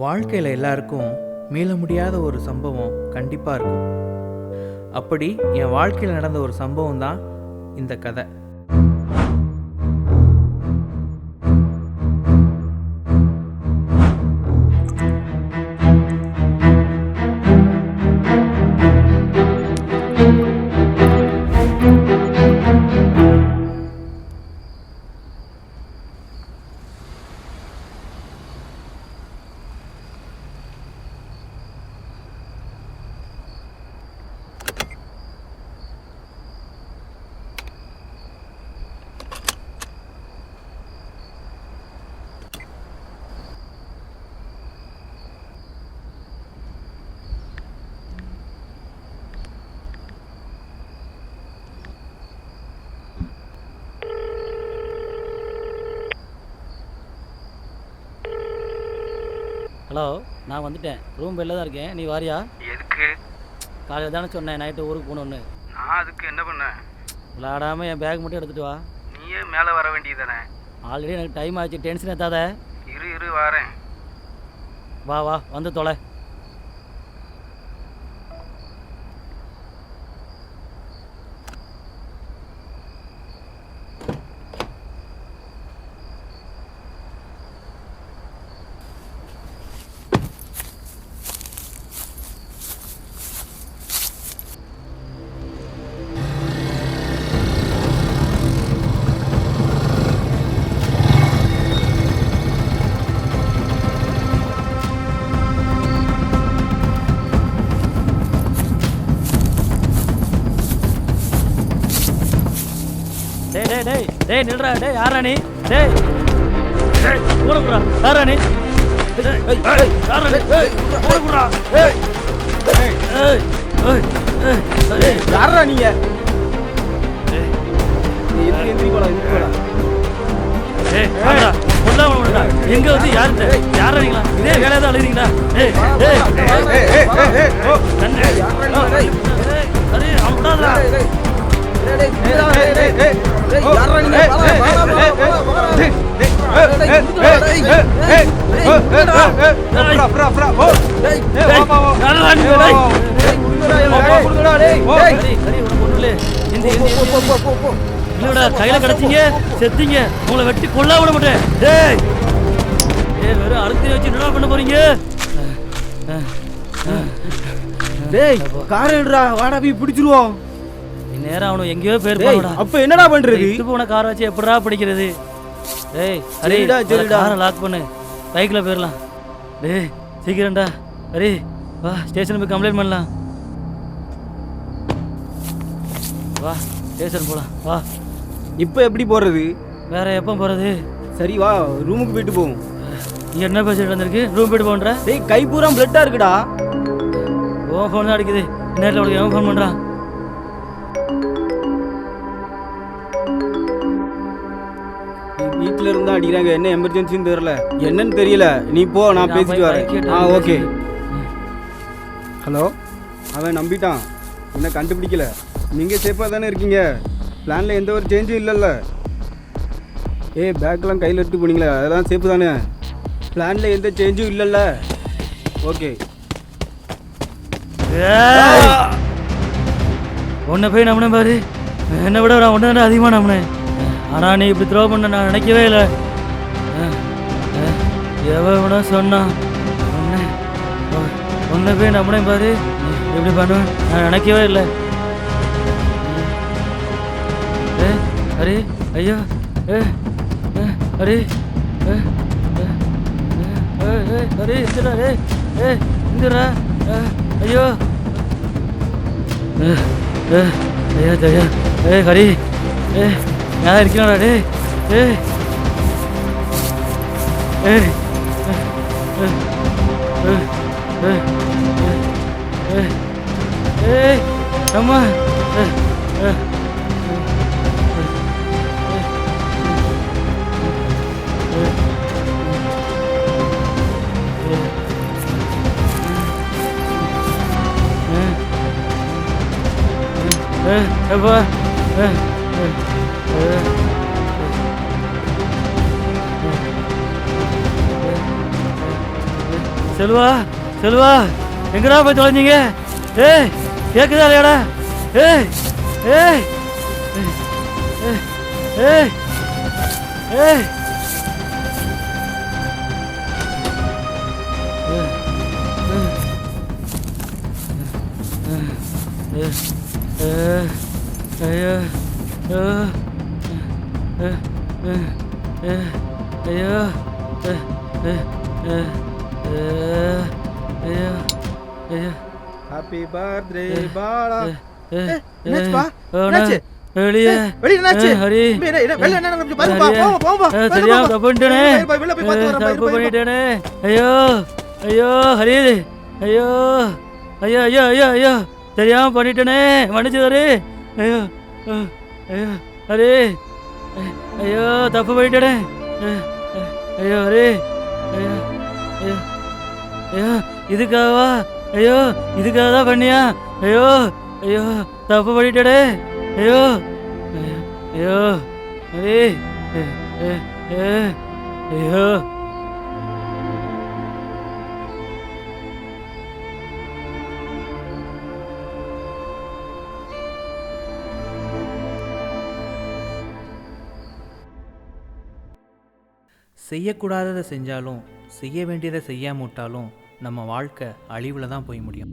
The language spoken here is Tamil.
வாழ்க்கையில் எல்லாருக்கும் மீள முடியாத ஒரு சம்பவம் கண்டிப்பாக இருக்கும். அப்படி என் வாழ்க்கையில் நடந்த ஒரு சம்பவம் தான் இந்த கதை. ஹலோ, நான் வந்துட்டேன். ரூம் பெல்ல தான் இருக்கேன். நீ வாரியா? எதுக்கு? காலையில் தானே சொன்னேன் நைட்டு ஊருக்கு போகணுன்னு. நான் அதுக்கு என்ன பண்ணேன்? விளாடாமல் என் பேக் மட்டும் எடுத்துகிட்டு வா. நீயே மேலே வர வேண்டியதானே? ஆல்ரெடி எனக்கு டைம் ஆச்சு, டென்ஷன் ஏற்றாத. இரு வரேன். வா வா வந்து தொலை. டேய் டேய் டேய் டேய் நில்றா. டேய் யாரா நீ? டேய் டேய் போடா. யாரா நீ? டேய் யாரா நீ? டேய் போடா. டேய் டேய் டேய் யாரா நீங்க? டேய் எந்திரி போடா. டேய் யாரா? கொல்லாம விடுடா. எங்க வந்து யாரா நீங்களா? இதே வேலைய தான் அழுறீங்களா? டேய் டேய் ஏய் ஓ கண்ணே. டேய் டேய் அரே அம்டாதடா. யாரா நீங்க? கையில கிடைச்சீங்க செத்தீங்க. உங்களை வெட்டி கொல்லா விட மாட்டேன். டேய் வெறும் அழுத்தி வச்சு என்ன பண்ண போறீங்க? டேய் கார் எடுடா, வாடா போய் பிடிச்சிருவோம். நேரம் அவனு எங்கேயோ போயிருப்பாங்கடா. அப்ப என்னடா பண்றது? இது போன கார் வச்சு எப்படிடா பிடிக்கிறது? டேய் சரிடா, சரிடா. காரை லாக் பண்ணு, பைக்கில் போயிடலாம். டேய் சீக்கிரம்டா. ஹரி வா, ஸ்டேஷனுக்கு போய் கம்ப்ளைண்ட் பண்ணலாம். வா ஸ்டேஷன் போகலாம். வா. இப்ப எப்படி போறது? வேற எப்போ போகிறது? சரி வா, ரூமுக்கு போயிட்டு போவோம். நீ என்ன பேசிட்டு வந்திருக்கு? ரூம் போயிட்டு போன்ற? டேய் கை பூரா பிளட்டா இருக்குடா. ஓ ஃபோன் தான் அடிக்குது. நேரில் உனக்கு எவன் ஃபோன் பண்ணுறான்? வீட்டுல இருந்தா அடிக்கிறாங்க. என்ன எமர்ஜென்சின்னு தெரியல, என்னன்னு தெரியல. நீ போ, நான் பேசிட்டு வரேன். ஓகே. ஹலோ. அவன் நம்பிட்டான், என்ன கண்டுபிடிக்கல. நீங்க சேஃபா தானே இருக்கீங்க? பிளான்ல எந்த ஒரு சேஞ்சும் இல்லைல்ல? ஏய் பேக்கெல்லாம் கையில் எடுத்து போனீங்களே, அதெல்லாம் சேஃபு தானே? பிளான்ல எந்த சேஞ்சும் இல்லைல்ல? ஓகே. உன்னை போய் நம்பினே பாரு. என்னை விட நான் ஒன்று தானே அதிகமாக நம்பினேன். ஆனால் நீ இப்படி த்ரோ பண்ண நான் நினைக்கவே இல்லை. எவனா சொன்னான் உன்னை போய் நம்பினேன் பாரு. இப்படி பண்ணுவேன் நான் நினைக்கவே இல்லை. ஹரி ஐயோ ஹரி ஹரி இந்திரா. இந்திரா ஐயோ ஐயா ஜயா. ஹரி யாரா இருக்கீங்களா? டே அம்மா அப்பா செல்வா செல்வா எங்கடா போய் தொலைஞ்சிங்க? ஏய் கேக்குதா இல்லையாடா? ஏய் ஏய் ஏய் ஏய் ஏய் ஐயோ ஐயோ ஐயோ ஹாப்பி பர்த்டே பாலா. என்னாச்சுப்பா? என்னாச்சு? வெளியே வெளிய என்னாச்சு? ஹரி வெளிய என்ன நடந்துச்சு பாருப்பா. போங்க. தெரியாம தப்பு பண்ணிட்டேனே. வெளில போய் பார்த்து வரேன். தப்பு பண்ணிட்டேனே. ஐயோ ஐயோ ஹரி ஐயோ ஐயோ ஐயோ ஐயோ ஐயோ தெரியாம பண்ணிட்டேனே. மன்னிச்சு ஹரி. ஐயோ ஐயோ ஹரி ஐயோ தப்பு பண்ணிட்டேனே. ஐயோ ஹரி ஐயோ ஐயோ ஐயோ இதுக்காகவா? ஐயோ இதுக்காக தான் பண்ணியா? ஐயோ ஐயோ தப்பு பண்ணிட்டேனே. ஐயோ ஐயோ ஹரி ஐயோ செய்யக்கூடாததை செஞ்சாலும் செய்ய வேண்டியதை செய்யாம விட்டாலும் நம்ம வாழ்க்கை அழிவில் தான் போய் முடியும்.